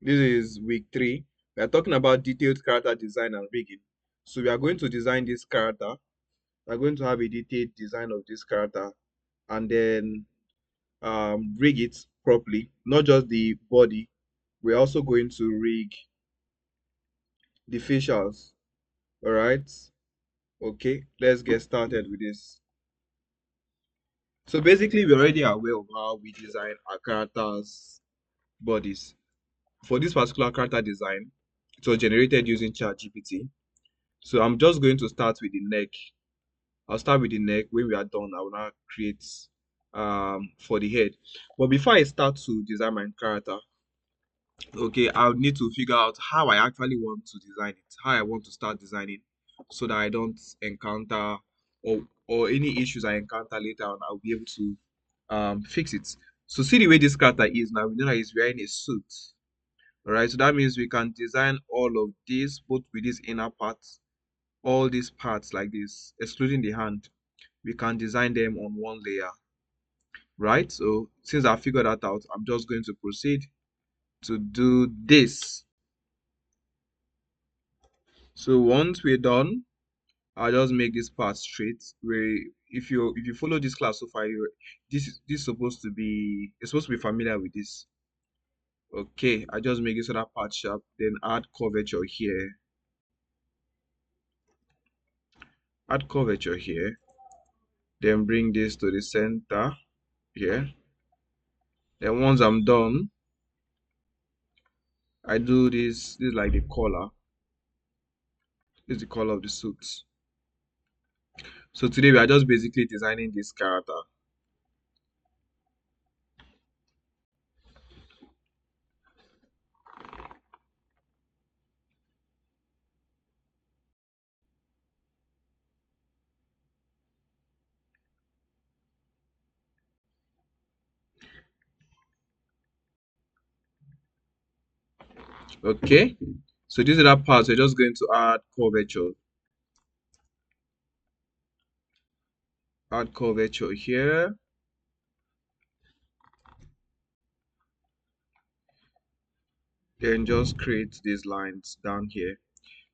This is week 3. We are talking about detailed character design and rigging. So we are going to design this character. We are going to have a detailed design of this character and then rig it properly. Not just the body. We're also going to rig the facials. All right. Okay. Let's get started with this. So basically, we're already aware of how we design our characters' bodies. For this particular character design, it was generated using ChatGPT. So I'm just going to start with the neck. I'll start with the neck. When we are done, I will now create for the head. But before I start to design my character, okay, I'll need to figure out how I actually want to design it, how I want to start designing, so that I don't encounter or any issues I encounter later on, I'll be able to fix it. So see the way this character is now. We know that he's wearing a suit. All right, so that means we can design all of this, both with this inner parts, all these parts like this, excluding the hand. We can design them on one layer, right? So since I figured that out, I'm just going to proceed to do this. So once we're done, I'll just make this part straight. Where if you follow this class so far, this is supposed to be, you're supposed to be familiar with this. Okay, I just make this other part sharp, then add curvature here. Add curvature here. Then bring this to the center here. Then once I'm done, I do this. This is like the color. This is the color of the suit. So today we are just basically designing this character. Okay. So this is that part. We're just going to add curvature. Add curvature here. Then just create these lines down here.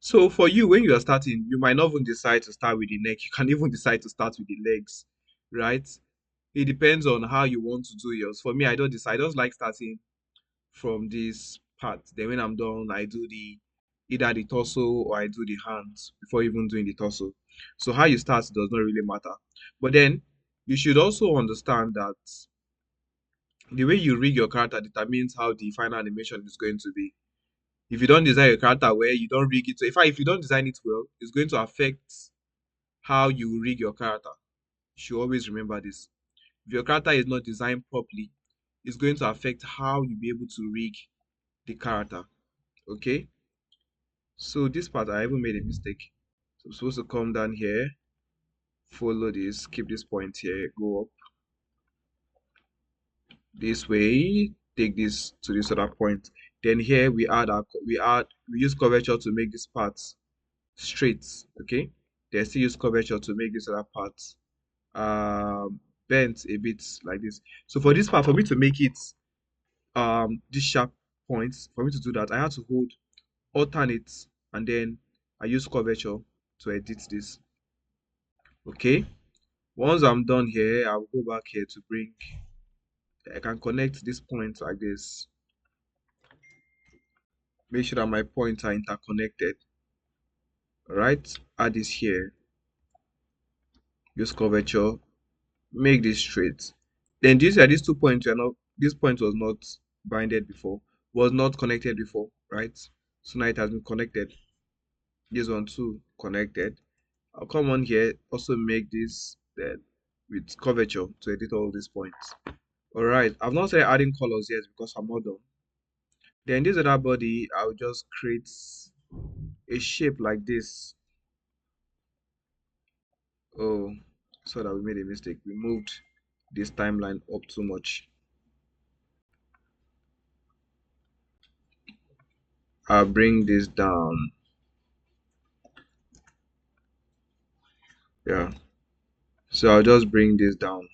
So for you, when you are starting, you might not even decide to start with the neck. You can even decide to start with the legs, right? It depends on how you want to do yours. For me, I don't decide. I just like starting from this part. Then when I'm done, I do the either the torso or I do the hands before even doing the torso. So how you start does not really matter. But then you should also understand that the way you rig your character determines how the final animation is going to be. If you don't design your character well, you don't rig it. So if you don't design it well, it's going to affect how you rig your character. You should always remember this. If your character is not designed properly, it's going to affect how you'll be able to rig the character. Okay? So this part I even made a mistake. So I'm supposed to come down here, follow this, keep this point here, go up this way, take this to this other point. Then here we use curvature to make this part straight. Okay, then still use curvature to make this other part bent a bit like this. So for this part, for me to make it these sharp points, for me to do that, I have to hold alternate and then I use curvature to edit this. Okay, once I'm done here, I'll go back here to bring, I can connect this point like this. Make sure that my points are interconnected. All right, add this here, use curvature, make this straight. Then these 2 points are not, this point was not binded before, was not connected before, right? So now it has been connected. This one too connected. I'll come on here, also make this then with curvature to edit all these points. All right, I've not started adding colors yet because I'm not done. Then this other body, I'll just create a shape like this. Oh, so that we made a mistake. We moved this timeline up too much. I'll bring this down. Yeah. So I'll just bring this down.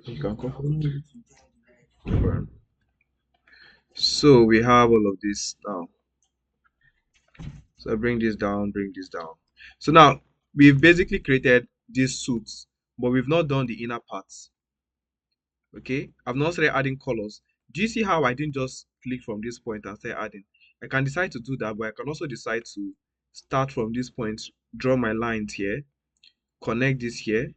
You can come. So we have all of this now. So I bring this down, bring this down. So now we've basically created these suits, but we've not done the inner parts. Okay, I've not started adding colors. Do you see how I didn't just click from this point and start adding? I can decide to do that, but I can also decide to start from this point, draw my lines here, connect this here,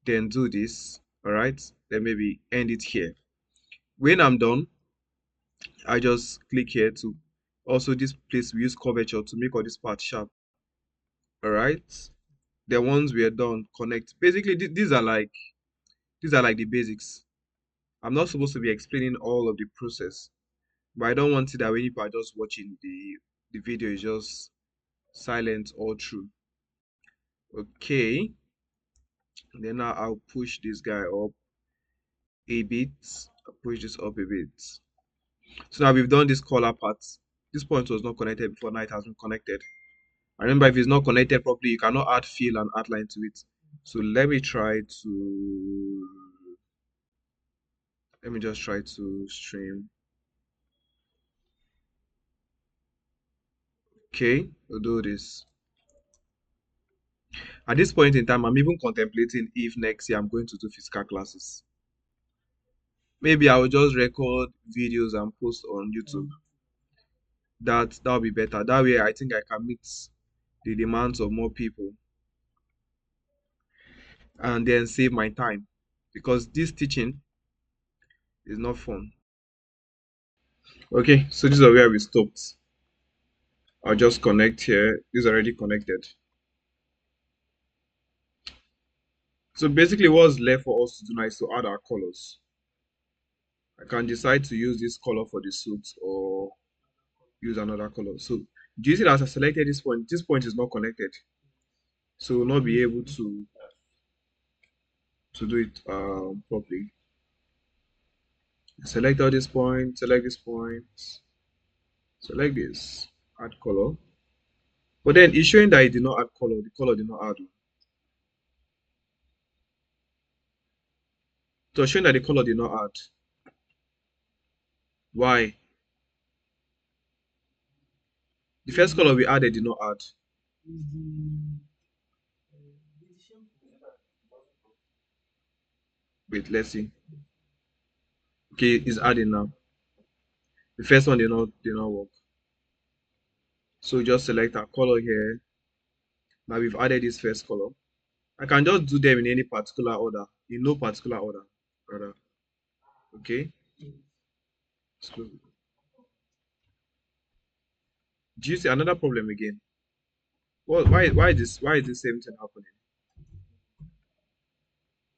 then do this. All right, then maybe end it here. When I'm done, I just click here to also this place we use curvature to make all this part sharp. All right, the ones we are done connect. Basically, these are like the basics. I'm not supposed to be explaining all of the process, but I don't want it that when people are just watching the video is just silent all through. Okay, then now I'll push this guy up a bit. I'll push this up a bit. So now we've done this color part. This point was not connected before, now it has been connected. I remember if it's not connected properly, you cannot add fill and outline to it. So let me just try to stream. Okay, we'll do this. At this point in time, I'm even contemplating if next year I'm going to do physical classes. Maybe I will just record videos and post on YouTube. That'll be better. That way, I think I can meet the demands of more people and then save my time, because this teaching is not fun. Okay, so this is where we stopped. I'll just connect here. This is already connected. So basically, what's left for us to do now is to add our colors. I can decide to use this color for the suit or use another color. So do you see that as I selected this point is not connected. So we'll not be able to do it properly. Select all these points, select this point, select this, add color. But then it's showing that it did not add color. The color did not add. So it's showing that the color did not add. Why? The first color we added did not add. Wait, let's see. Okay, it's adding now. The first one did not work. So just select our color here. Now we've added this first color. I can just do them in any particular order, in no particular order, rather. Okay. So do you see another problem again? Well, why is this same thing happening?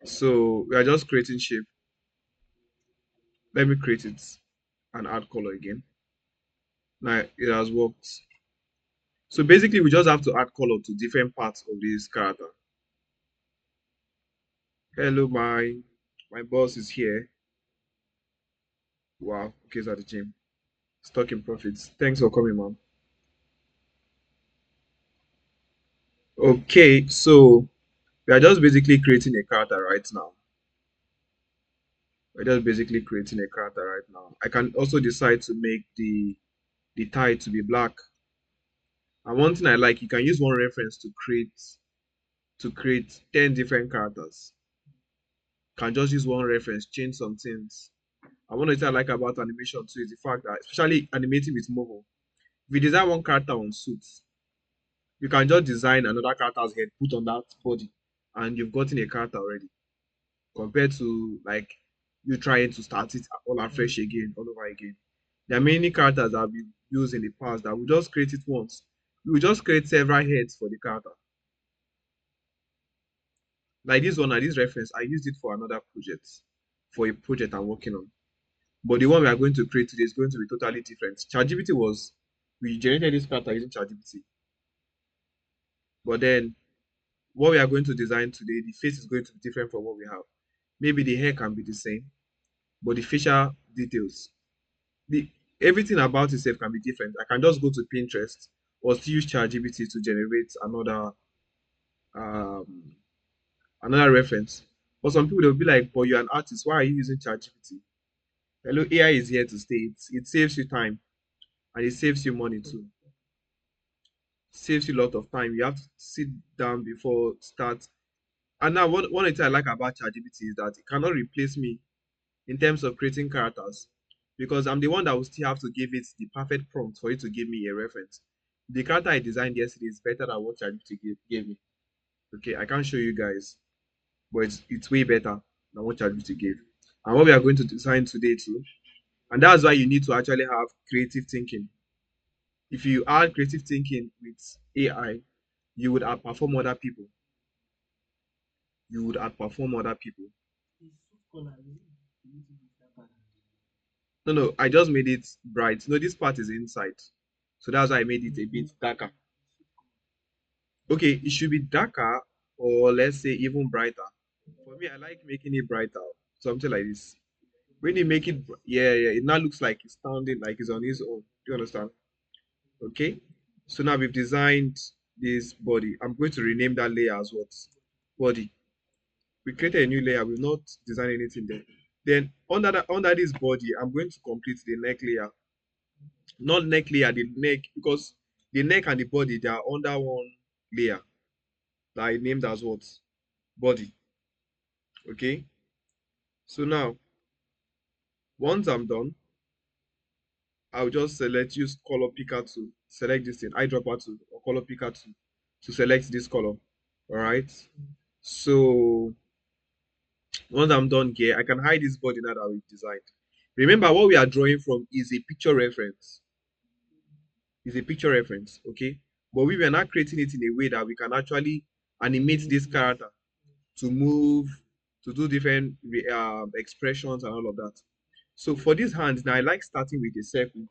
So we are just creating shape. Let me create it and add color again. Now it has worked. So basically we just have to add color to different parts of this character. Hello, my boss is here. Wow, okay, he's at the gym. Stuck in profits. Thanks for coming, man. Okay, so we are just basically creating a character right now. We're just basically creating a character right now. I can also decide to make the tie to be black. And one thing I like, you can use one reference to create 10 different characters. Can just use one reference, change some things. And one thing I like about animation too is the fact that, especially animating with Moho, if you design one character on suits, you can just design another character's head, put on that body, and you've gotten a character already. Compared to like you trying to start it all afresh again, all over again. There are many characters that have been used in the past that we just create it once. We will just create several heads for the character. Like this one, this reference, I used it for another project, for a project I'm working on. But the one we are going to create today is going to be totally different. ChatGPT we generated this character using ChatGPT. But then what we are going to design today, the face is going to be different from what we have. Maybe the hair can be the same, but the facial details, the everything about itself can be different. I can just go to Pinterest or still use ChatGPT to generate um another reference. For some people they'll be like, but you're an artist, why are you using ChatGPT? Hello, AI is here to stay. It saves you time and it saves you money too. Saves you a lot of time. You have to sit down before start. And now one thing I like about ChatGPT is that it cannot replace me in terms of creating characters because I'm the one that will still have to give it the perfect prompt for it to give me a reference. The character I designed yesterday is better than what ChatGPT gave me. Okay, I can't show you guys, but it's way better than what ChatGPT gave. And what we are going to design today too. And that's why you need to actually have creative thinking. If you add creative thinking with AI, you would outperform other people. You would outperform other people. No, no, I just made it bright. No, this part is inside. So that's why I made it a bit darker. Okay, it should be darker or let's say even brighter. For me, I like making it brighter. Something like this. When you make it, yeah, yeah, it now looks like it's sounding like it's on its own. Do you understand? Okay. So now we've designed this body. I'm going to rename that layer as what? Body. We created a new layer. We've not designed anything there. Then under this body, I'm going to complete the neck layer. Not neck layer, the neck, because the neck and the body they are under one layer that I named as what? Body. Okay. So now, once I'm done, I'll just use color picker to select this thing, eyedropper to or color picker to select this color. All right. So once I'm done here, I can hide this body now that we've designed. Remember, what we are drawing from is a picture reference. Is a picture reference, okay? But we were not creating it in a way that we can actually animate this character to move, to do different expressions and all of that. So for these hands, now I like starting with a circle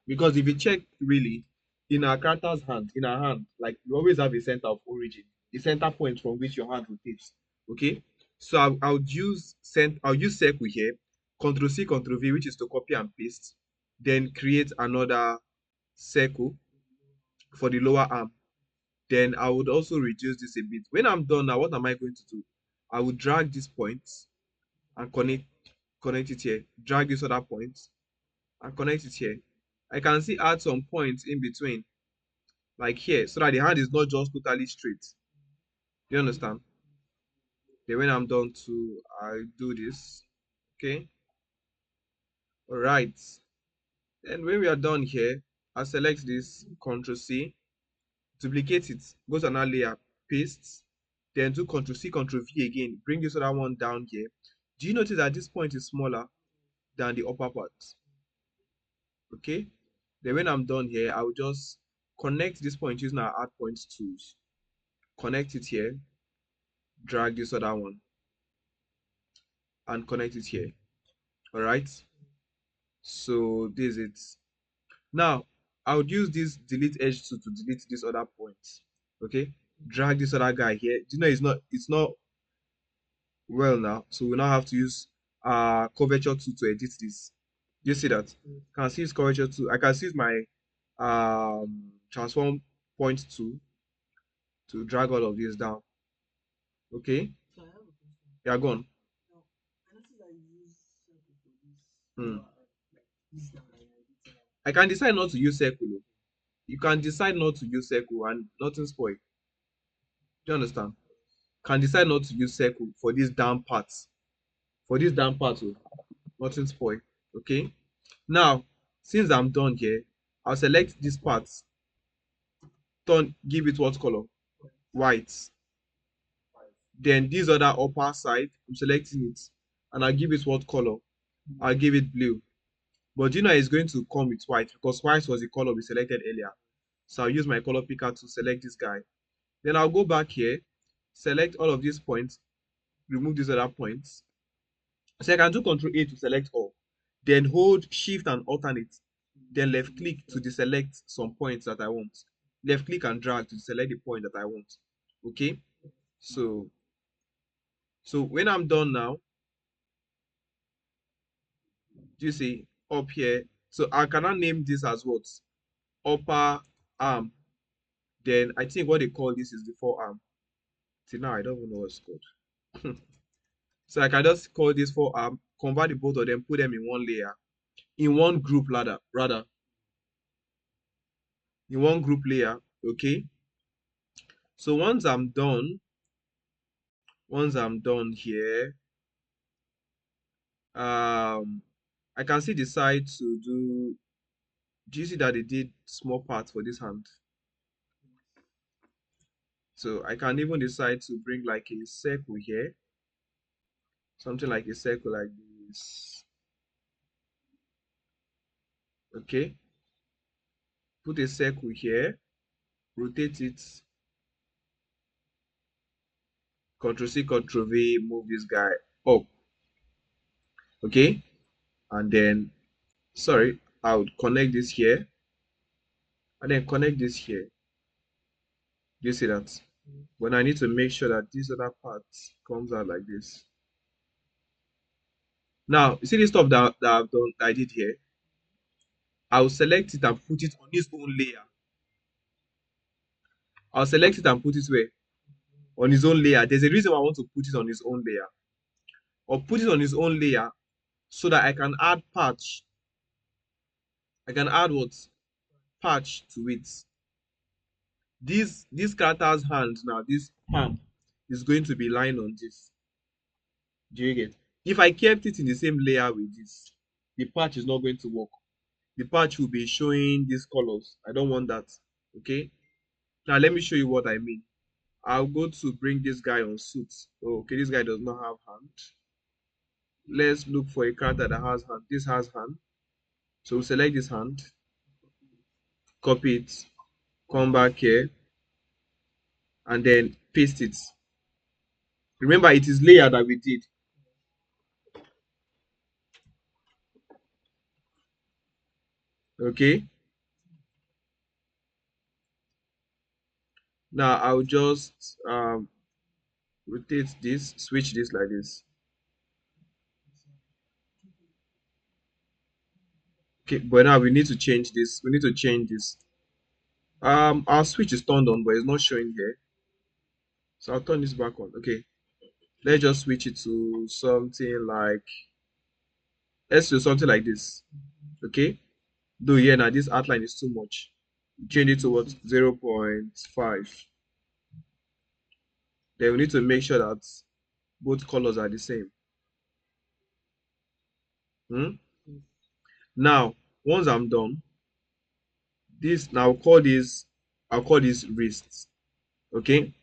because if you check really in our character's hand, in our hand, like you always have a center of origin, the center point from which your hand rotates. Okay, so I'll use circle here, Control C, Control V, which is to copy and paste, then create another circle for the lower arm. Then I would also reduce this a bit. When I'm done now, what am I going to do? I will drag this point and connect it here. Drag this other point and connect it here. I can see add some points in between, like here, so that the hand is not just totally straight. Do you understand? Then when I'm done to, I do this. Okay. All right. And when we are done here, I select this, Control C, duplicate it, go to another layer, paste, then do Control C, Control V again, bring this other one down here. Do you notice that this point is smaller than the upper part? Okay. Then when I'm done here, I will just connect this point using our add points tools. Connect it here, drag this other one, and connect it here. All right. So this is it. Now I would use this delete edge tool to delete this other point. Okay. Drag this other guy here. Do you know it's not well now? So we now have to use curvature tool to edit this. You see that? Can see use curvature tool. I can see my transform point tool to drag all of this down. Okay. Yeah, go on. Hmm. I can decide not to use circle. Oh. You can decide not to use circle and nothing spoil. Do you understand? Can decide not to use circle for this down part. For this down part, oh, nothing spoil. Okay. Now, since I'm done here, I'll select this part. Give it what color? White. Then this other upper side, I'm selecting it, and I'll give it what color? I'll give it blue. But you know it's going to come with white because white was the color we selected earlier. So I'll use my color picker to select this guy. Then I'll go back here, select all of these points, remove these other points. So I can do Control A to select all. Then hold Shift and alternate. Then left click to deselect some points that I want. Left click and drag to select the point that I want. Okay. So when I'm done now, do you see up here? So I cannot name this as what? Upper arm. Then I think what they call this is the forearm. See now I don't even know what's called. So I can just call this forearm convert the both of them, put them in one layer, in one group rather, in one group layer. Okay. So once I'm done here, I can see decide to do you see that they did small parts for this hand? So I can even decide to bring like a circle here, something like a circle like this. Okay, put a circle here, rotate it, Ctrl C, Ctrl V, move this guy up. Okay, and then sorry, I would connect this here and then connect this here. Do you see that? When I need to make sure that this other part comes out like this. Now, you see this stuff that I've done, that I did here? I'll select it and put it on its own layer. I'll select it and put it where? On his own layer. There's a reason why I want to put it on his own layer. Or put it on his own layer so that I can add patch. I can add what? Patch to it. This character's hand now, this palm, is going to be lying on this. Do you get? If I kept it in the same layer with this, the patch is not going to work. The patch will be showing these colors. I don't want that. Okay. Now let me show you what I mean. I'll go to bring this guy on suit. Oh, okay, this guy does not have hand. Let's look for a character that has hand. This has hand. So select this hand, copy it, come back here, and then paste it. Remember, it is layer that we did. Okay. Now I'll just rotate this, switch this like this. Okay, but now we need to change this. We need to change this. Our switch is turned on, but it's not showing here. So I'll turn this back on. Okay. Let's just switch it to something like, let's do something like this. Okay. Though here now this outline is too much. Change it to what? 0.5. Then we need to make sure that both colors are the same. Hmm? Now, once I'm done, this now I'll call this wrist. Okay?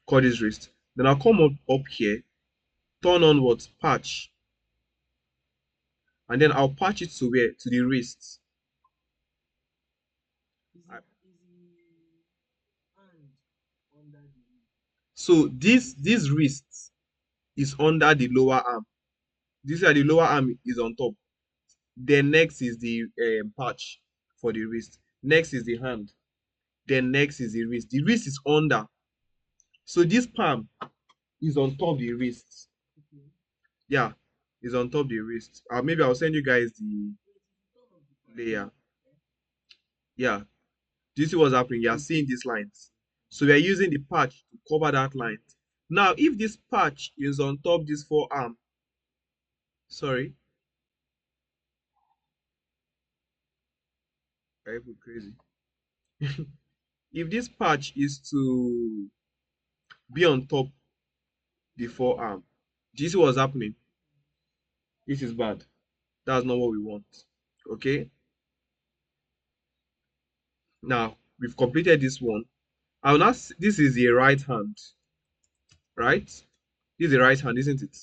Call this wrist. Then I'll come up here, turn on what? Patch. And then I'll patch it to where? To the wrist. So this wrist is under the lower arm. This is the lower arm is on top. Then next is the patch for the wrist. Next is the hand. Then next is the wrist. The wrist is under. So this palm is on top of the wrist. Yeah, is on top of the wrist. Maybe I'll send you guys the layer. Yeah. Do you see what's happening? You are seeing these lines. So we are using the patch to cover that line. Now, if this patch is on top of this forearm, sorry, I feel crazy. If this patch is to be on top the forearm, do you see what's happening? This is bad. That's not what we want. Okay. Now we've completed this one. I'll now. This is the right hand, right? This is the right hand, isn't it?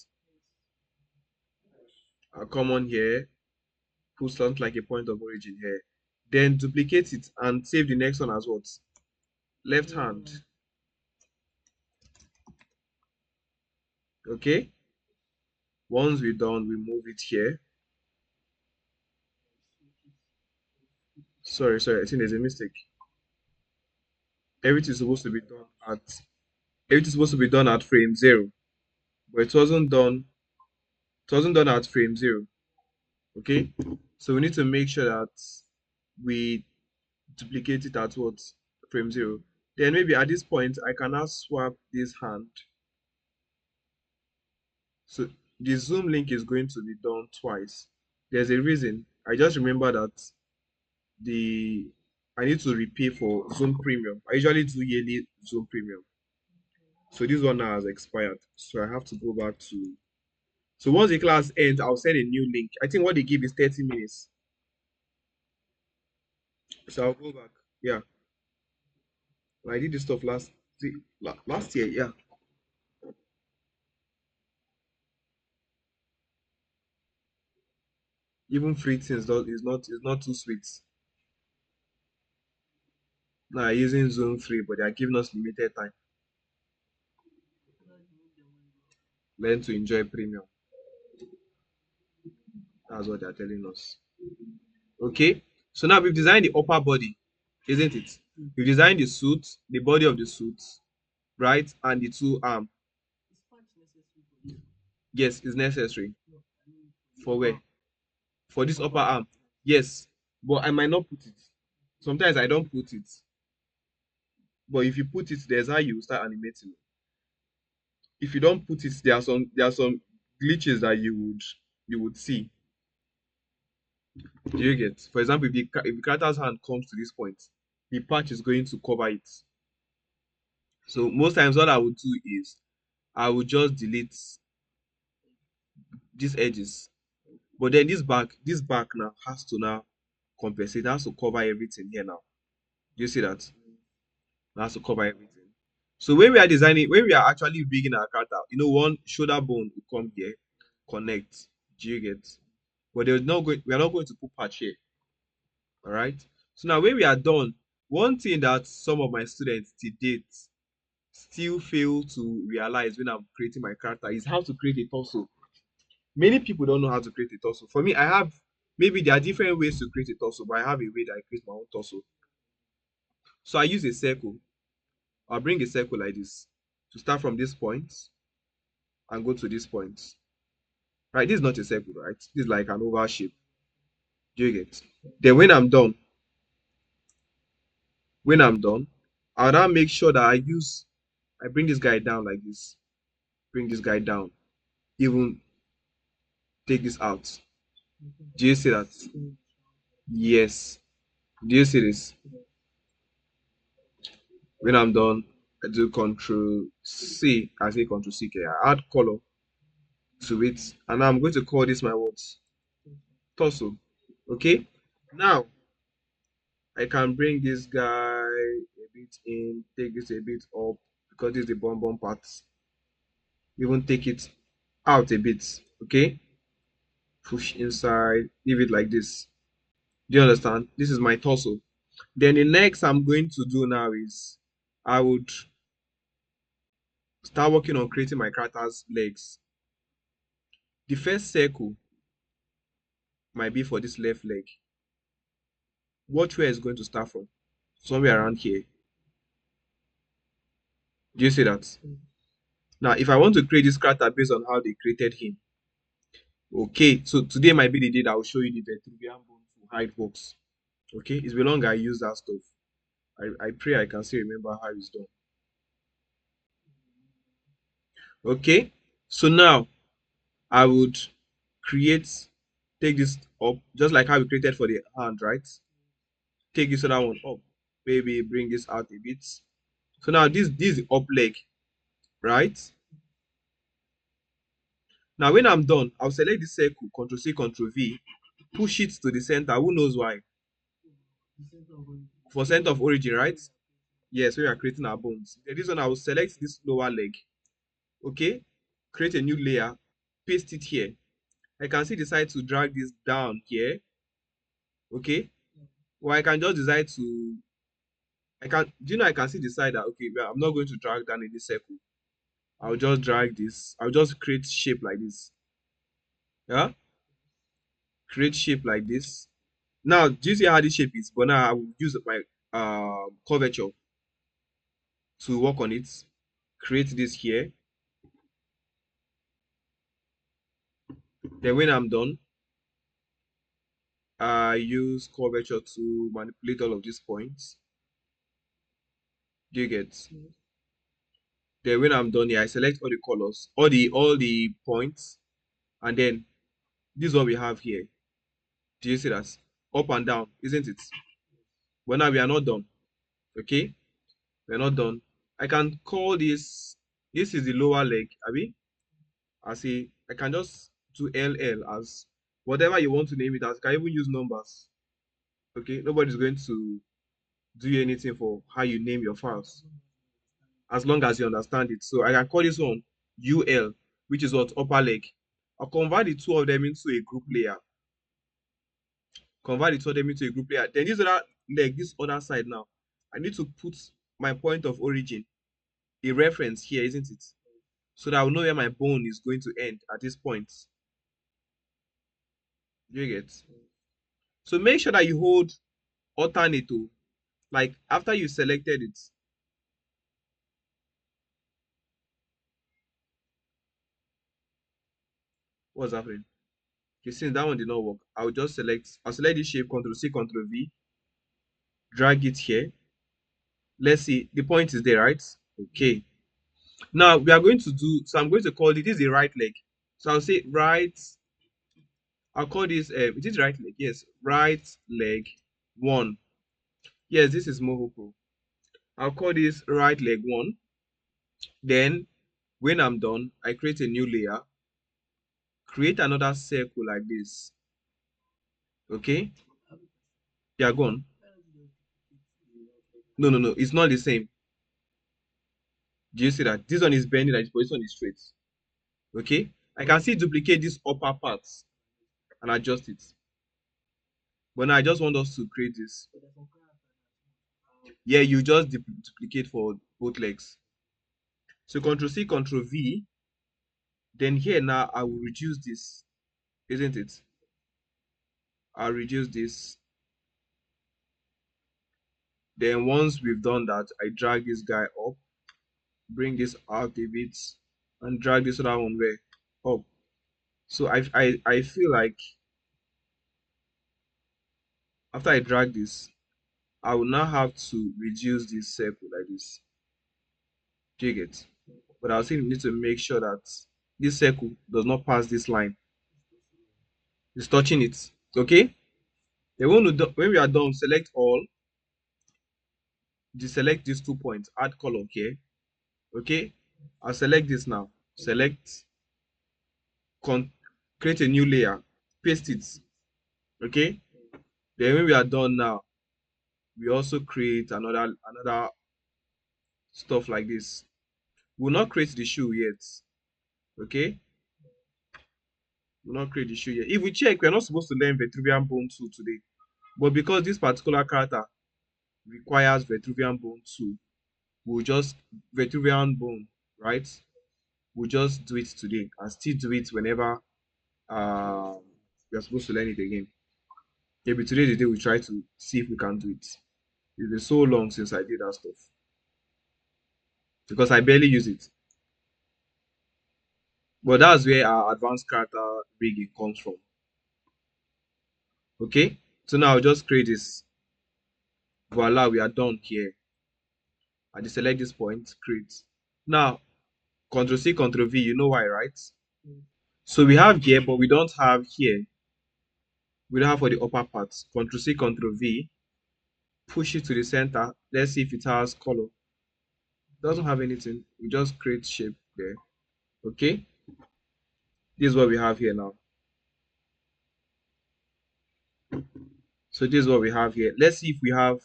I'll come on here, put something like a point of origin here, then duplicate it and save the next one as what? Left hand. Okay. Once we're done, we move it here. Sorry, I think there's a mistake. Everything's supposed to be done at everything's supposed to be done at frame 0, but it wasn't done. It wasn't done at frame 0. Okay, so we need to make sure that we duplicate it at what? Frame 0. Then maybe at this point I can now swap this hand. So the Zoom link is going to be done twice. There's a reason. I just remember that the I need to repay for Zoom Premium. I usually do yearly Zoom Premium. So this one now has expired. So I have to go back to. So once the class ends, I'll send a new link. I think what they give is 30 minutes. So I'll go back. Yeah. I did this stuff last year. Yeah. Even free things is not too sweet. Now using Zoom free, but they are giving us limited time. Learn to enjoy premium. That's what they're telling us. Okay. So now we've designed the upper body, isn't it? We've designed the suit, the body of the suit, right? And the two arm. Yes, it's necessary. For where? For this upper arm. Yes. But I might not put it. Sometimes I don't put it. But if you put it, there's how you start animating. If you don't put it, there are some glitches that you would see. Do you get? For example, if the character's hand comes to this point, the patch is going to cover it. So most times what I would do is I would just delete these edges. But then this back now has to now compensate. It has to cover everything here now. Do you see that? It has to cover everything. So when we are actually rigging our character, one shoulder bone will come here, connect. Do you get? But we are not going to put patch here. All right. So now when we are done, one thing that some of my students to date still fail to realize when I'm creating my character is how to create a torso. Many people don't know how to create a torso. For me, I have maybe there are different ways to create a torso, but I have a way that I create my own torso. So I use a circle. I'll bring a circle like this to start from this point and go to this point. Right? This is not a circle, right? This is like an oval shape. Do you get? Then when I'm done, I'll now make sure that I bring this guy down like this. Bring this guy down. Even take this out. Do you see that? Yes. Do you see this? When I'm done, I do Control C. I say Control C. Okay, I add color to it, and I'm going to call this my words torso. Okay. Now I can bring this guy a bit in, take this a bit up because this is the bum part. Even take it out a bit. Okay. Push inside. Leave it like this. Do you understand? This is my torso. Then the next I'm going to do now is I would start working on creating my character's legs. The first circle might be for this left leg. Watch where it's going to start from. Somewhere around here. Do you see that? Now, if I want to create this character based on how they created him, okay, so today might be the day that I will show you the Vitruvian bone to hide works. Okay, it's been long I use that stuff. I pray I can still remember how it's done. Okay, so now I would take this up, just like how we created for the hand, right? Take this other one up. Maybe bring this out a bit. So now this is the up leg, right? Now when I'm done, I'll select this circle, Ctrl C, Ctrl V, push it to the center. Who knows why? For center of origin, right? Yes, we are creating our bones. Then this one, I will select this lower leg. Okay, create a new layer, paste it here. I can still decide to drag this down here. Okay, or I can just decide to I can still decide that okay, well, I'm not going to drag down in this circle. I'll just drag this. I'll just create shape like this. Yeah, create shape like this. Now, do you see how this shape is? But now I will use my curvature to work on it. Create this here. Then when I'm done, I use curvature to manipulate all of these points. Do you get? Then when I'm done here, I select all the colors, all the points. And then this is what we have here. Do you see that? Up and down, isn't it? But now we are not done. Okay, we're not done. I can call this is the lower leg, abi. I can just do LL as whatever you want to name it as. You can even use numbers. Okay, nobody's going to do anything for how you name your files as long as you understand it. So I can call this one UL, which is what upper leg. I'll convert the two of them into a group layer. Convert the two of them into a group layer. Then this other leg, this other side now, I need to put my point of origin, a reference here, isn't it? So that I will know where my bone is going to end at this point. You get? So make sure that you hold alternate. Like after you selected it, what's happening? Okay, since that one did not work, I'll select this shape, Ctrl C, Ctrl V, drag it here. Let's see, the point is there, right? Okay. Now we are going to do, so I'm going to call it, this is the right leg. So I'll say right, I'll call this, it is right leg, yes, right leg 1. Yes, this is Moho Pro. I'll call this right leg 1. Then when I'm done, I create a new layer, create another circle like this. Okay? Yeah, go on. No, it's not the same. Do you see that? This one is bending and this one is straight. Okay? I can still duplicate this upper part and adjust it. But now I just want us to create this. Yeah, you just duplicate for both legs. So Ctrl C, Ctrl V. Then here now I will reduce this, isn't it? I'll reduce this. Then once we've done that, I drag this guy up, bring this out a bit, and drag this other one where up. So I feel like after I drag this, I will now have to reduce this circle like this. Do you get? But I still need to make sure that this circle does not pass this line. It's touching it. Okay? Then when we are done, select all, deselect these 2 points, add color here. Okay? I'll select this now. Select, create a new layer, paste it. Okay? Then when we are done now, we also create another stuff like this. We'll not create the shoe yet. Okay? We'll not create the shoe yet. If we check, we're not supposed to learn Vitruvian Bone 2 today. But because this particular character requires Vitruvian Bone 2, we'll just Vitruvian Bone, right? We'll just do it today and still do it whenever we're supposed to learn it again. Maybe today the day we try to see if we can do it. It's been so long since I did that stuff because I barely use it. But that's where our advanced character rigging comes from. Okay, so now I'll just create this. Voila, we are done here. I deselect this point, create. Now, Ctrl C, Ctrl V, you know why, right? So we have here, but we don't have here. We don't have for the upper part. Ctrl C, Ctrl V, push it to the center. Let's see if it has color. It doesn't have anything. We just create shape there. Okay, this is what we have here now. So this is what we have here. Let's see if we have.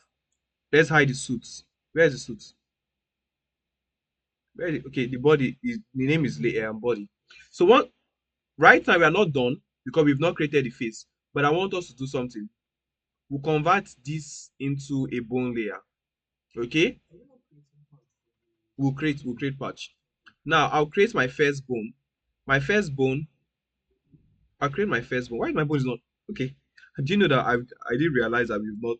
Let's hide the suits. Where's the suits? Okay, the body is the name is body. So what? Right now we are not done because we've not created the face. But I want us to do something. We'll convert this into a bone layer. Okay, we'll create patch. Now I'll create my first bone. My first bone. I'll create my first bone. Why is my bone is not okay? Do you know that I didn't realize that we've not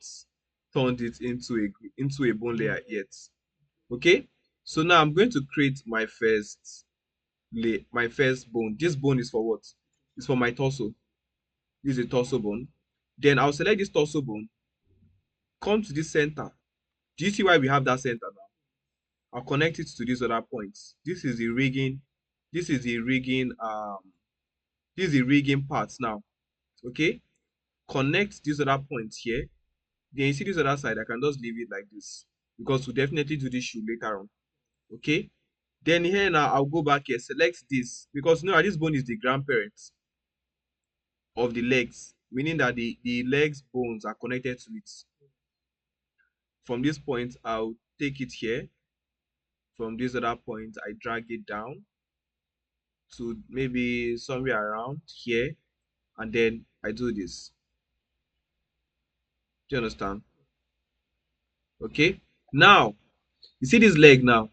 turned it into a bone layer yet? Okay, so now I'm going to create my first bone. This bone is for what? It's for my torso. This is a torso bone. Then I'll select this torso bone, come to this center. Do you see why we have that center now? I'll connect it to these other points. This is the rigging. This is the rigging. This is the rigging part now. Okay, connect this other point here. Then you see this other side, I can just leave it like this because we'll definitely do this shoe later on. Okay, then here now I'll go back here, select this because you know this bone is the grandparent of the legs, meaning that the legs bones are connected to it. From this point, I'll take it here. From this other point, I drag it down to maybe somewhere around here, and then I do this. Do you understand? Okay. Now, you see this leg now.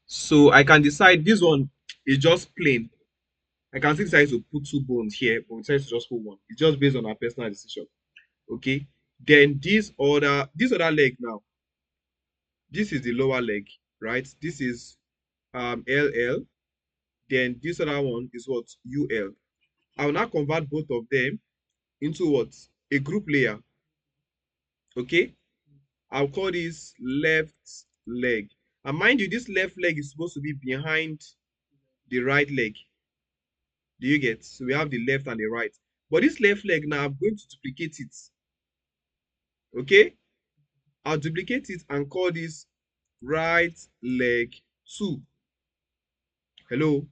So I can decide this one is just plain. I can still decide to put two bones here, but decide to just put one. It's just based on our personal decision. Okay. Then this other leg now. This is the lower leg, right? This is LL. Then this other one is what? UL. I will now convert both of them into what? A group layer. Okay. I'll call this left leg. And mind you, this left leg is supposed to be behind the right leg. Do you get? So we have the left and the right. But this left leg now, I'm going to duplicate it. Okay? I'll duplicate it and call this right leg 2. Hello?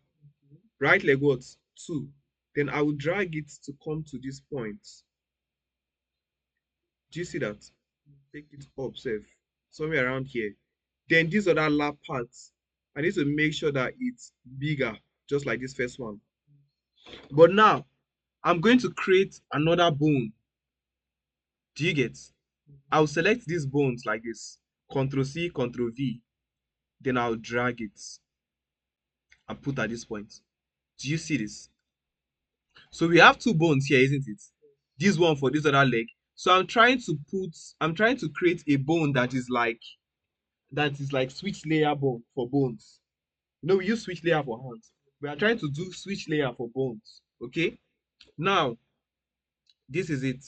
Right leg what? 2. Then I will drag it to come to this point. Do you see that? Take it up, safe. Somewhere around here. Then this other lap part, I need to make sure that it's bigger, just like this first one. But now, I'm going to create another bone. Do you get? I'll select these bones like this. Ctrl C, Ctrl V. Then I'll drag it and put at this point. Do you see this? So we have two bones here, isn't it? This one for this other leg. So I'm trying to create a bone that is like switch layer bone for bones. You know, we use switch layer for hands. We are trying to do switch layer for bones. Okay. Now, this is it.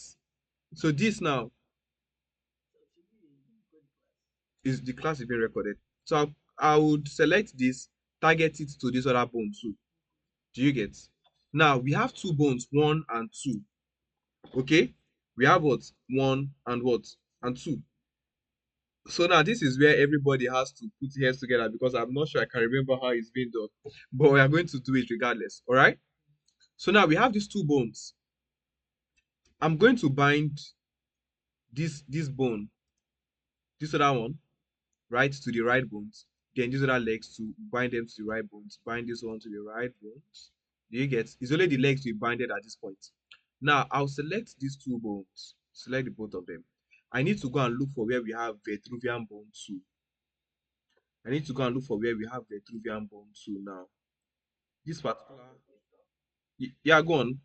So this now is the class is being recorded. So I would select this, target it to this other bone too. Do you get? Now we have two bones, 1 and 2. Okay, we have what? 1 and 2. So now this is where everybody has to put heads together because I'm not sure I can remember how it's being done, but we are going to do it regardless. All right. So now we have these two bones. I'm going to bind this bone, this other one, right to the right bones. Then these other legs to bind them to the right bones. Bind this one to the right bones. Do you get? It's only the legs to be binded at this point. Now I'll select these two bones. Select the both of them. I need to go and look for where we have Vitruvian bone 2. I need to go and look for where we have Vitruvian bone 2 now. This particular, yeah, go on.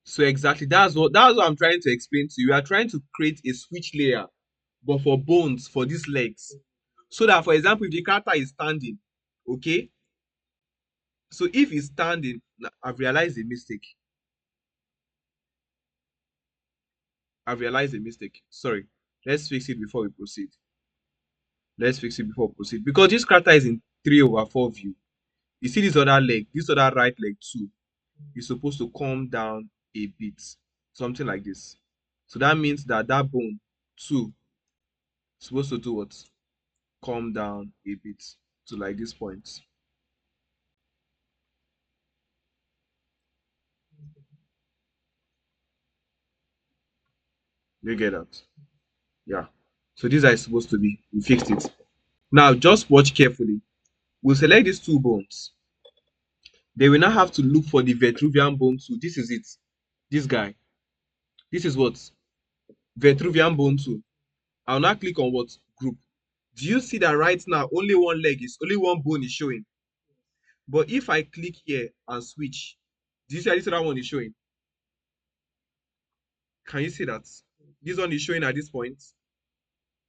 So exactly, that's what I'm trying to explain to you. We are trying to create a switch layer, but for bones for these legs. So that, for example, if the character is standing, okay. So if he's standing, I've realized a mistake. I've realized a mistake. Sorry. Let's fix it before we proceed. Let's fix it before we proceed. Because this character is in 3/4 view. You see this other leg, this other right leg too, is supposed to come down a bit. Something like this. So that means that that bone too is supposed to do what? Come down a bit to like this point. You get that? Yeah. So these are supposed to be. We fixed it. Now just watch carefully. We'll select these two bones. They will now have to look for the Vitruvian bone too. This is it. This guy. This is what? Vitruvian bone too. I'll now click on what? Group. Do you see that right now only one bone is showing? But if I click here and switch, do you see this other one is showing? Can you see that? This one is showing at this point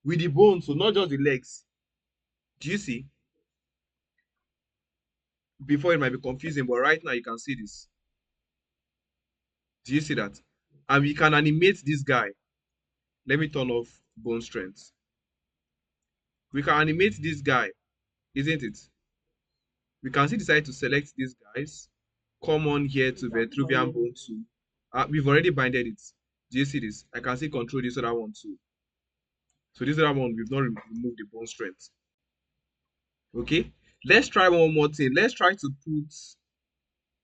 with the bones, so not just the legs. Do you see? Before it might be confusing, but right now you can see this. Do you see that? and we can animate this guy. Let me turn off bone strength. We can animate this guy, isn't it? We can still decide to select these guys, come on here to Vitruvian bone 2. We've already binded it. Do you see this? I can still control this other one too. So this other one, we've not removed the bone strength. Okay, let's try one more thing.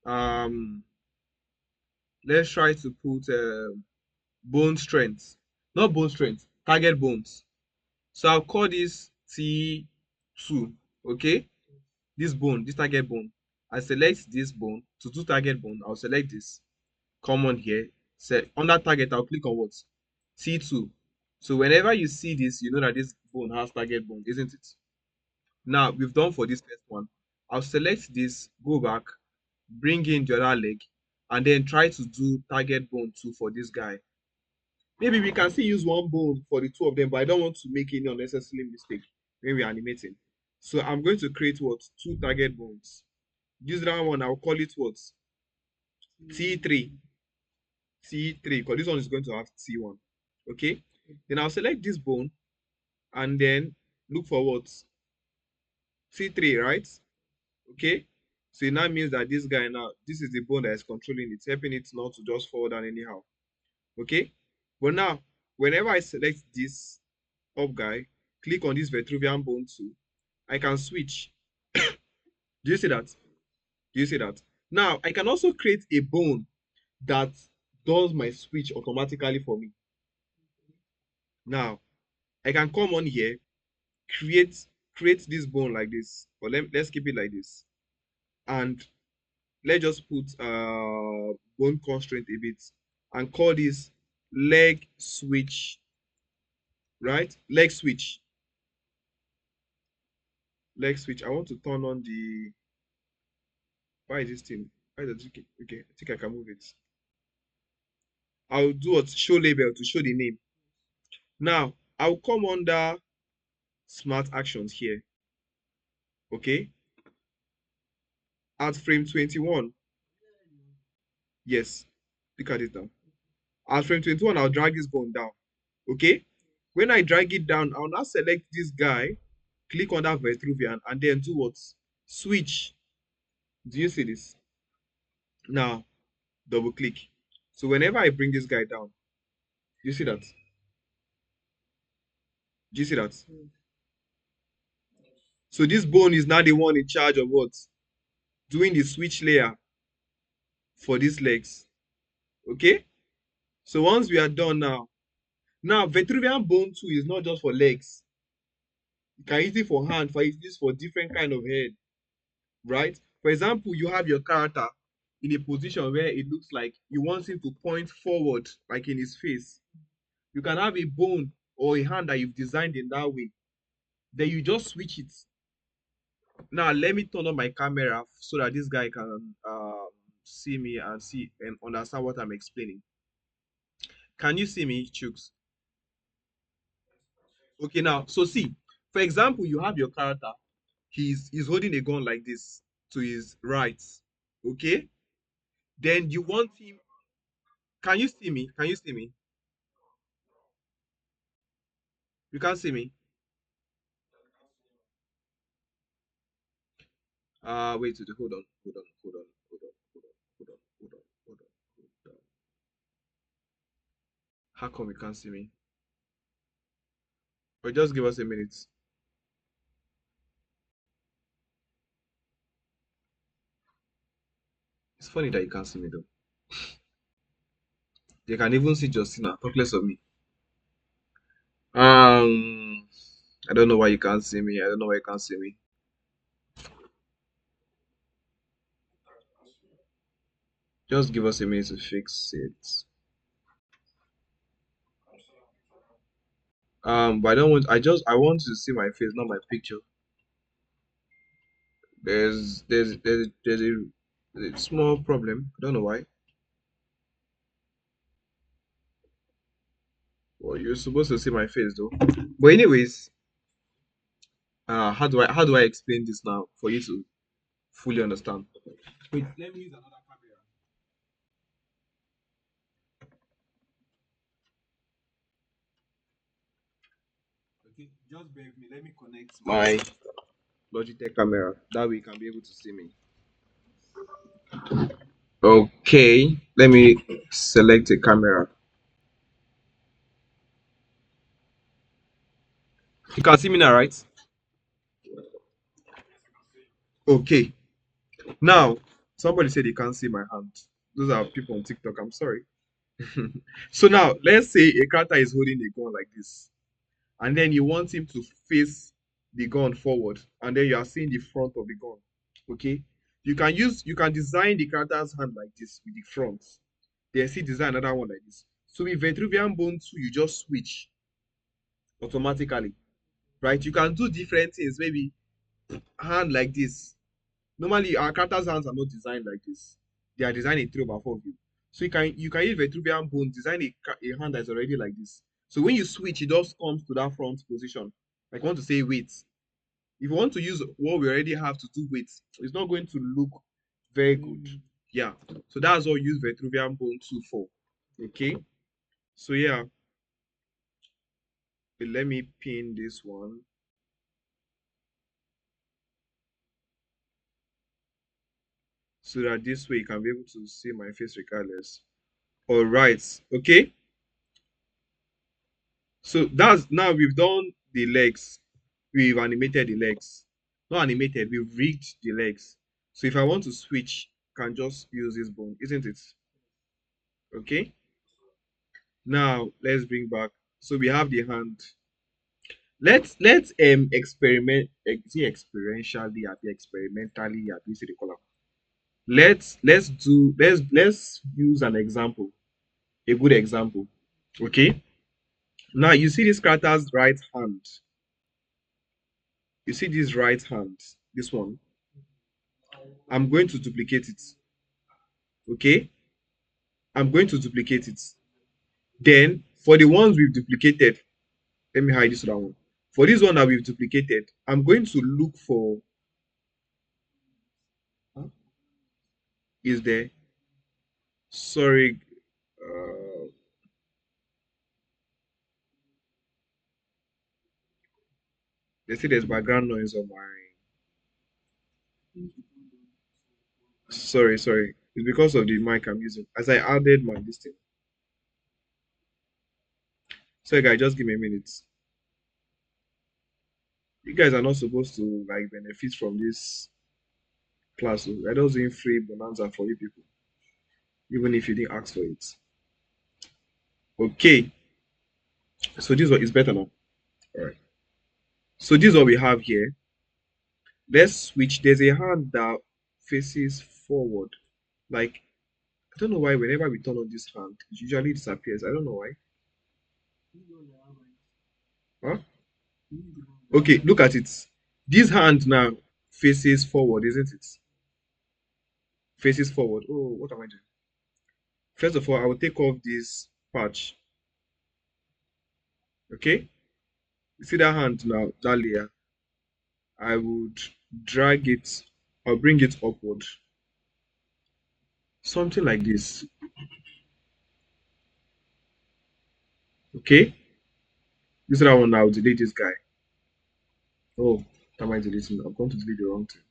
Um let's try to put bone strength, not bone strength, target bones. So I'll call this T2. Okay, this bone, this target bone. I select this bone to do target bone. I'll select this, come on here, say under target, I'll click on what? T2. So whenever you see this, you know that this bone has target bone, isn't it? Now we've done for this first one. I'll select this, go back, bring in the other leg, and then try to do target bone 2 for this guy. Maybe we can still use one bone for the two of them, but I don't want to make any unnecessary mistake when we're animating. So I'm going to create what? Two target bones. Use that one, I'll call it what? T3. T3, because this one is going to have T1. Okay? Then I'll select this bone and then look for what? T3, right? Okay? So it now means that this guy now, this is the bone that is controlling it, helping it not to just fall down anyhow. Okay? But now, whenever I select this up guy, click on this Vitruvian bone too, I can switch. Do you see that? Do you see that? Now, I can also create a bone that does my switch automatically for me. Now, I can come on here, create this bone like this, but let's keep it like this. And let's just put bone constraint a bit and call this leg switch, right? Leg switch. Leg switch. I want to turn on the, why is this thing? Why does it, okay, I think I can move it. I'll do what? Show label to show the name. Now, I'll come under smart actions here. Okay. At frame 21. Yes. Look at it now. At frame 21, I'll drag this bone down. Okay. When I drag it down, I'll now select this guy, click on that Vitruvian, and then do what? Switch. Do you see this? Now, double click. So whenever I bring this guy down, do you see that? Do you see that? So this bone is now the one in charge of what? Doing the switch layer for these legs. Okay? So once we are done now Vitruvian bone 2 is not just for legs. You can use it for hand, for use for different kind of head, right? For example, you have your character in a position where it looks like you want him to point forward, like in his face. You can have a bone or a hand that you've designed in that way. Then you just switch it. Now let me turn on my camera so that this guy can see me and see and understand what I'm explaining. Can you see me, Chooks? Okay, now so see, for example, you have your character. He's holding a gun like this to his right. Okay, then you want him. Can you see me? Can you see me? You can't see me. Wait, hold on, hold on, hold on, hold on, hold on, hold on, hold on, hold on, hold on. How come you can't see me? Or just give us a minute. It's funny that you can't see me though. They can even see Justina, talk less of me. Um, I don't know why you can't see me. I don't know why you can't see me. Just give us a minute to fix it. But I don't want. I want to see my face, not my picture. There's a small problem. I don't know why. Well, you're supposed to see my face though. But anyways, how do I explain this now for you to fully understand? Wait, let me use another camera. Just bear with me. Let me connect my Logitech camera. That way you can be able to see me. Okay, let me select a camera. You can see me now, right? Okay. Now, somebody said they can't see my hand. Those are people on TikTok. I'm sorry. So now, let's say a character is holding a gun like this, and then you want him to face the gun forward, and then you are seeing the front of the gun. Okay. You can design the character's hand like this with the front. Then see design another one like this. So with Vitruvian Bone 2, you just switch automatically, right? You can do different things. Maybe hand like this. Normally, our characters' hands are not designed like this. They are designed in 3/4 view. So you can use Vitruvian Bone, design a hand that's already like this. So when you switch, it just comes to that front position. Like I want to say weight. If you want to use what we already have to do weight, it's not going to look very good. Yeah. So that's what we use Vitruvian Bone 2 for. Okay. So yeah, let me pin this one so that this way you can be able to see my face regardless. All right. Okay. So that's now we've done the legs. We've animated the legs. Not animated, we've rigged the legs. So if I want to switch, I can just use this bone, isn't it? Okay. Now let's bring back. So we have the hand. Let's experiment. See experientially, experimentally, see the color. Let's use an example, a good example. Okay. Now you see this character's right hand. You see this right hand, this one. I'm going to duplicate it. Okay. I'm going to duplicate it. Then for the ones we've duplicated, let me hide this other one. For this one that we've duplicated, I'm going to look for, huh? Is there, sorry, they say there's background noise on my, sorry. It's because of the mic I'm using. As I added my this thing. So guys, just give me a minute. You guys are not supposed to like benefit from this class. So I just doing free bonanza for you people, even if you didn't ask for it. Okay, so this one is better now. All right. So this is what we have here. Let's switch. There's a hand that faces forward. Like, I don't know why whenever we turn on this hand, it usually disappears. I don't know why. Huh? Okay, look at it. This hand now faces forward, isn't it? Faces forward. Oh, what am I doing? First of all, I will take off this patch. Okay? You see that hand now, that layer? I would drag it, I'll bring it upward. Something like this. Okay? You see that one now, delete this guy. Oh, what am I deleting? I'm going to delete the wrong thing.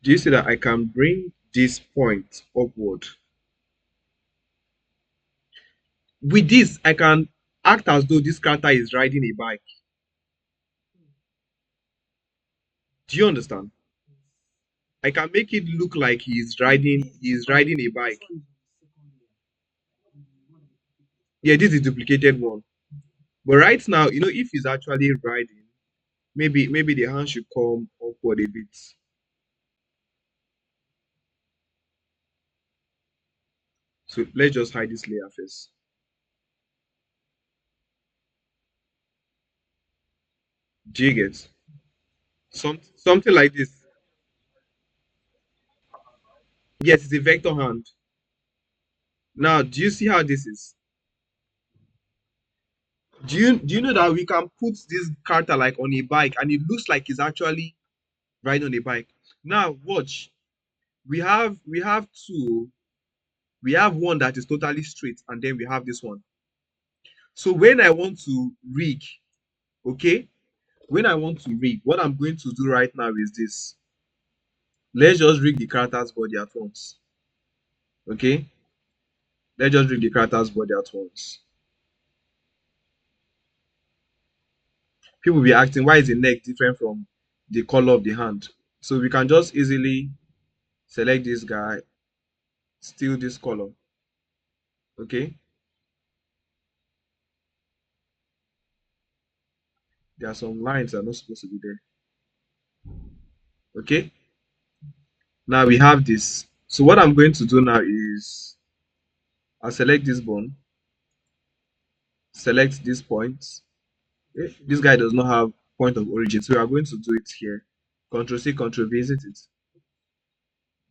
Do you see that I can bring this point upward? With this, I can act as though this character is riding a bike. Do you understand? I can make it look like he's riding a bike. Yeah, this is duplicated one. But right now, if he's actually riding, maybe the hand should come upward a bit. So let's just hide this layer first. Do you get something like this? Yes, it's a vector hand. Now, do you see how this is? Do you know that we can put this character like on a bike and it looks like he's actually riding on a bike? Now, watch. We have two. We have one that is totally straight, and then we have this one. So when I want to rig, Okay, when I want to rig, what I'm going to do right now is this. Let's just rig the character's body at once. Okay, let's just rig the character's body at once. People will be asking, why is the neck different from the color of the hand? So we can just easily select this guy, steal this color. Okay, there are some lines that are not supposed to be there. Okay, now we have this. So what I'm going to do now is I'll select this bone, select this point. This guy does not have point of origin, so we are going to do it here. Control C, Control V, isn't it?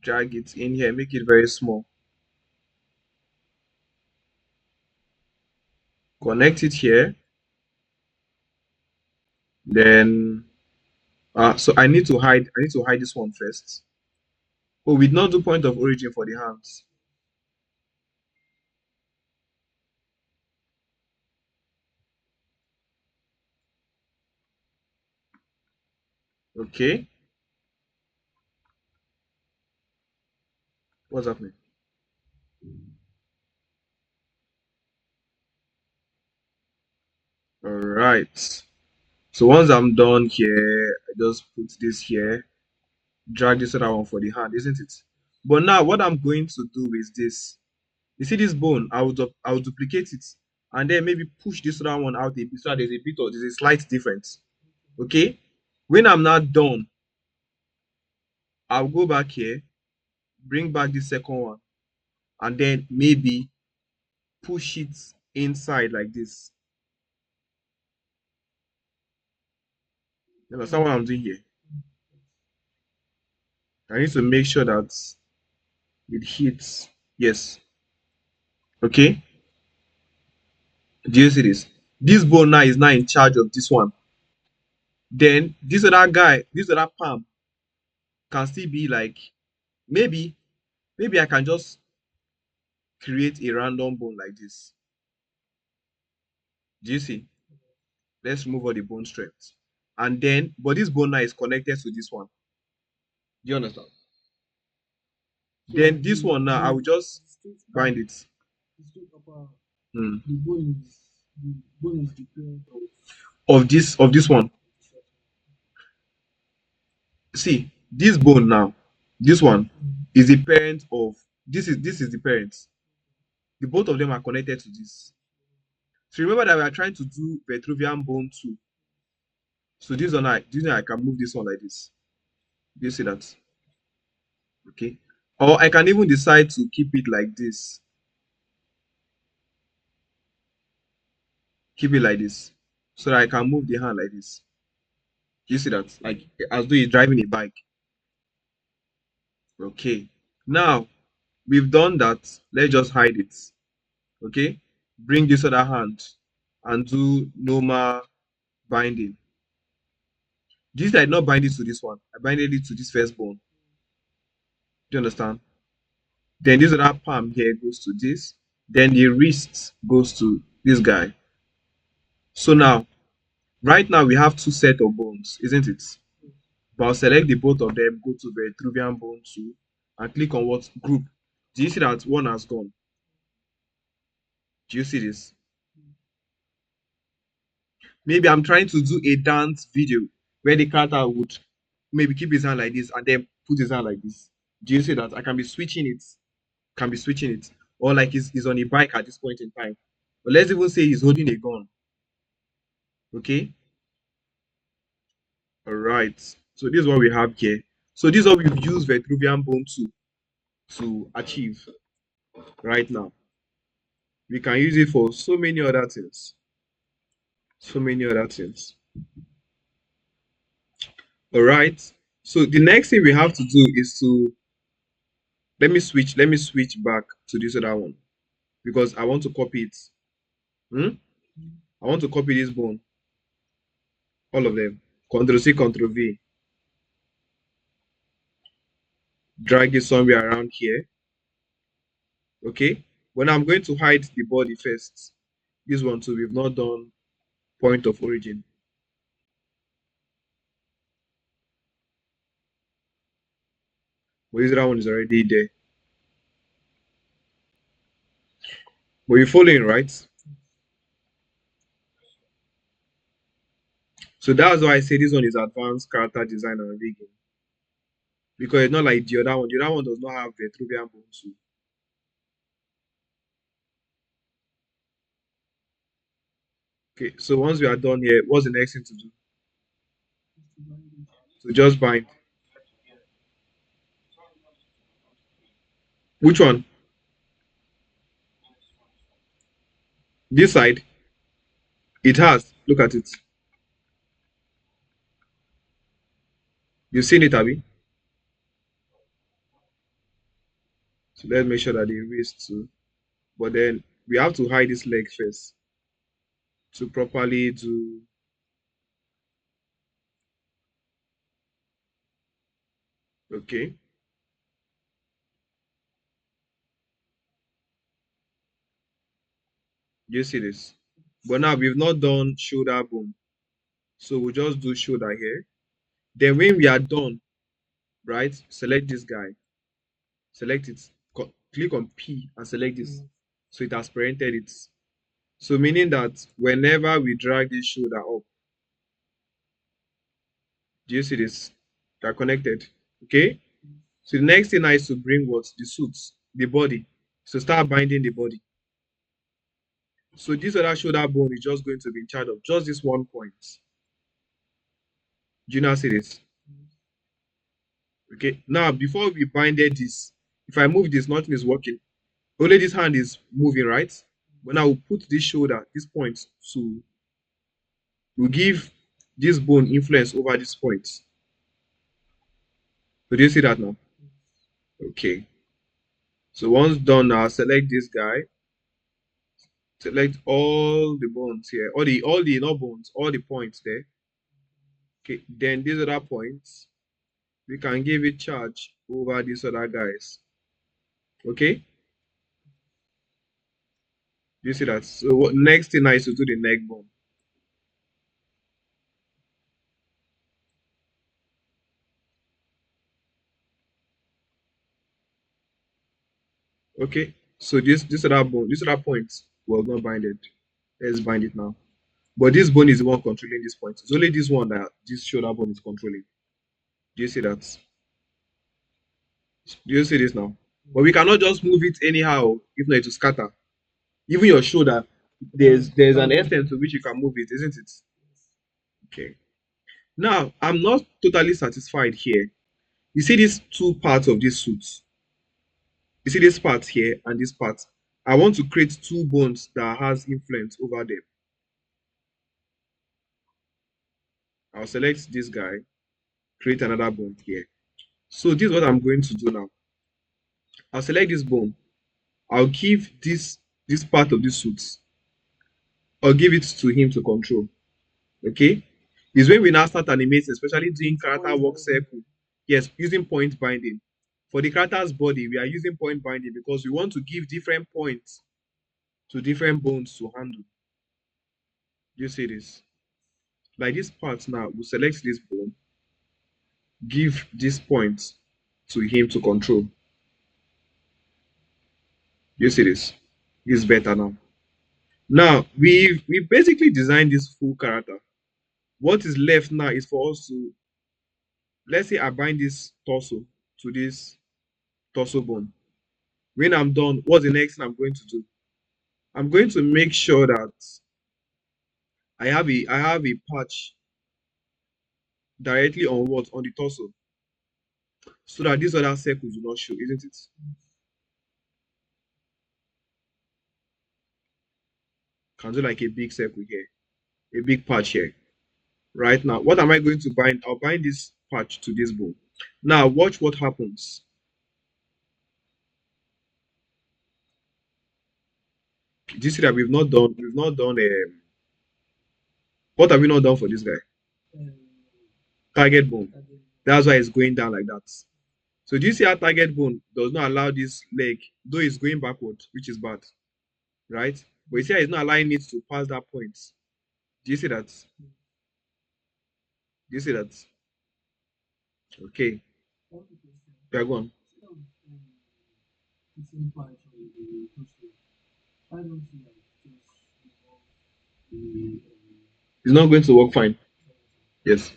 Drag it in here, make it very small. Connect it here. Then so I need to hide this one first. Oh, we did not do point of origin for the hands. Okay. What's happening? All right. So once I'm done here, I just put this here, drag this other one for the hand, isn't it? But now what I'm going to do is this. You see this bone? I will duplicate it and then maybe push this other one out a bit so that there's a slight difference. Okay. When I'm not done, I'll go back here, bring back the second one, and then maybe push it inside like this. You understand what I'm doing here? I need to make sure that it hits. Yes. Okay. Do you see this? This bone now is now in charge of this one. Then this other guy, this other palm can still be like maybe, maybe I can just create a random bone like this. Do you see? Let's remove all the bone strength. And then, but this bone now is connected to this one. Do you understand? Then this one now, I will just bind it. Hmm. Of this one. See, this bone now, this one is the parent of this is the parent. The both of them are connected to this. So remember that we are trying to do Vitruvian bone too. So this one I can move this one like this. Do you see that? Okay. Or I can even decide to keep it like this. Keep it like this. So that I can move the hand like this. Do you see that? Like as though he's driving a bike. Okay. Now we've done that. Let's just hide it. Okay. Bring this other hand and do normal binding. This I did not bind it to this one. I binded it to this first bone. Do you understand? Then this other palm here goes to this. Then the wrist goes to this guy. So now, right now we have two set of bones, isn't it? But I'll select the both of them, go to the Vitruvian bone 2, and click on what group. Do you see that one has gone? Do you see this? Maybe I'm trying to do a dance video where the character would maybe keep his hand like this and then put his hand like this. Do you see that? I can be switching it. Can be switching it. Or like he's on a bike at this point in time. But let's even say he's holding a gun. Okay. All right. So this is what we have here. So this is what we've used Vitruvian bone to achieve right now. We can use it for so many other things. So many other things. All right. So the next thing we have to do is to let me switch back to this other one because I want to copy it. Hmm? I want to copy this bone, all of them. Control C, Control V. Drag it somewhere around here. Okay. When I'm going to hide the body first, this one too, we've not done point of origin. But this other one is already there. But you're following, right? So that's why I say this one is advanced character design and rigging. Because it's not like the other one. The other one does not have Vitruvian bone too. Okay, so once we are done here, what's the next thing to do? So just bind. Which one? This side? It has. Look at it. You've seen it, Abby? So let's make sure that the wrist too. But then we have to hide this leg first to properly do. Okay. You see this? But now we've not done shoulder bone. So we'll just do shoulder here. Then when we are done, right? Select this guy. Select it. Click on P and select this. So it has parented it. So meaning that whenever we drag this shoulder up, do you see this? They are connected. Okay. So the next thing now is to bring what? The suits, the body. So start binding the body. So this other shoulder bone is just going to be in charge of just this one point. Do you now see this? Okay. Now, before we binded this, if I move this, nothing is working. Only this hand is moving, right? But now we'll put this shoulder, this point, to we'll give this bone influence over this point. So do you see that now? Okay. So once done now, select this guy. Select all the bones here, all the not bones, all the points there. Okay, then these other points, we can give it charge over these other guys. Okay, you see that? So what next thing now is to do the neck bone. Okay, so this other bone, this other point was not binded. Let's bind it now. But this bone is the one controlling this point. It's only this one that this shoulder bone is controlling. Do you see that? Do you see this now? But we cannot just move it anyhow, if not it will scatter. Even your shoulder, there's an extent to which you can move it, isn't it? Okay. Now I'm not totally satisfied here. You see these two parts of this suit. You see this part here and this part. I want to create two bones that has influence over them. I'll select this guy, create another bone here. So this is what I'm going to do now. I'll select this bone. I'll give this part of this suit. I'll give it to him to control. Okay? Is when we now start animating, especially doing character walk circle. Yes, using point binding. For the character's body, we are using point binding because we want to give different points to different bones to handle. You see this? Like this part now, we select this bone, give this point to him to control. You see this? It's better now. Now we basically designed this full character. What is left now is for us to, let's say I bind this torso to this torso bone. When I'm done, what's the next thing I'm going to do? I'm going to make sure that I have a patch directly on what on the torso, so that these other circles will not show, isn't it? Can do like a big circle here, a big patch here. Right now, what am I going to bind? I'll bind this patch to this bone. Now, watch what happens. Do you see that we've not done what have we not done for this guy? Target bone. That's why it's going down like that. So do you see how target bone does not allow this leg, though it's going backward, which is bad, right? But you see how it's not allowing it to pass that point. Do you see that? Do you see that? Okay. Yeah, go on. It's not going to work fine. Yes.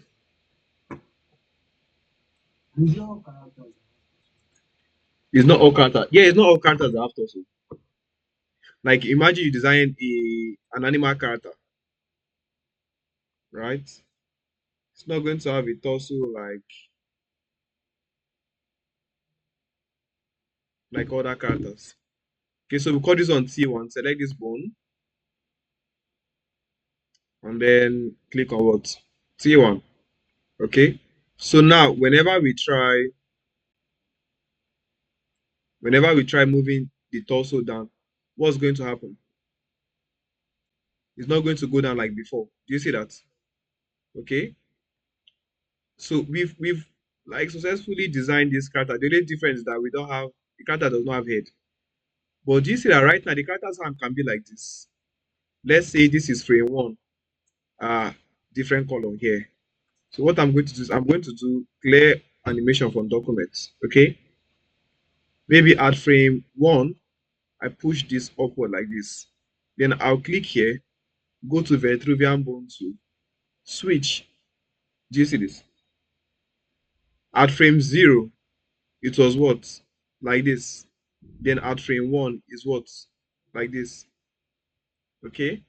It's not all characters. Yeah, it's not all characters that have torso. Like imagine you design an animal character, right? It's not going to have a torso like other characters. Okay, so we call this on T1. Select this bone and then click on what? T1. Okay. So now whenever we try moving the torso down, what's going to happen? It's not going to go down like before. Do you see that? Okay. So we've like successfully designed this character. The only difference is that we don't have the character does not have head. But do you see that right now the character's hand can be like this? Let's say this is frame one, different color here. So what I'm going to do is I'm going to do clear animation from documents. Okay. Maybe at frame one, I push this upward like this. Then I'll click here, go to Vitruvian bone tool, switch. Do you see this? At frame zero, it was what? Like this. Then at frame one is what? Like this. Okay.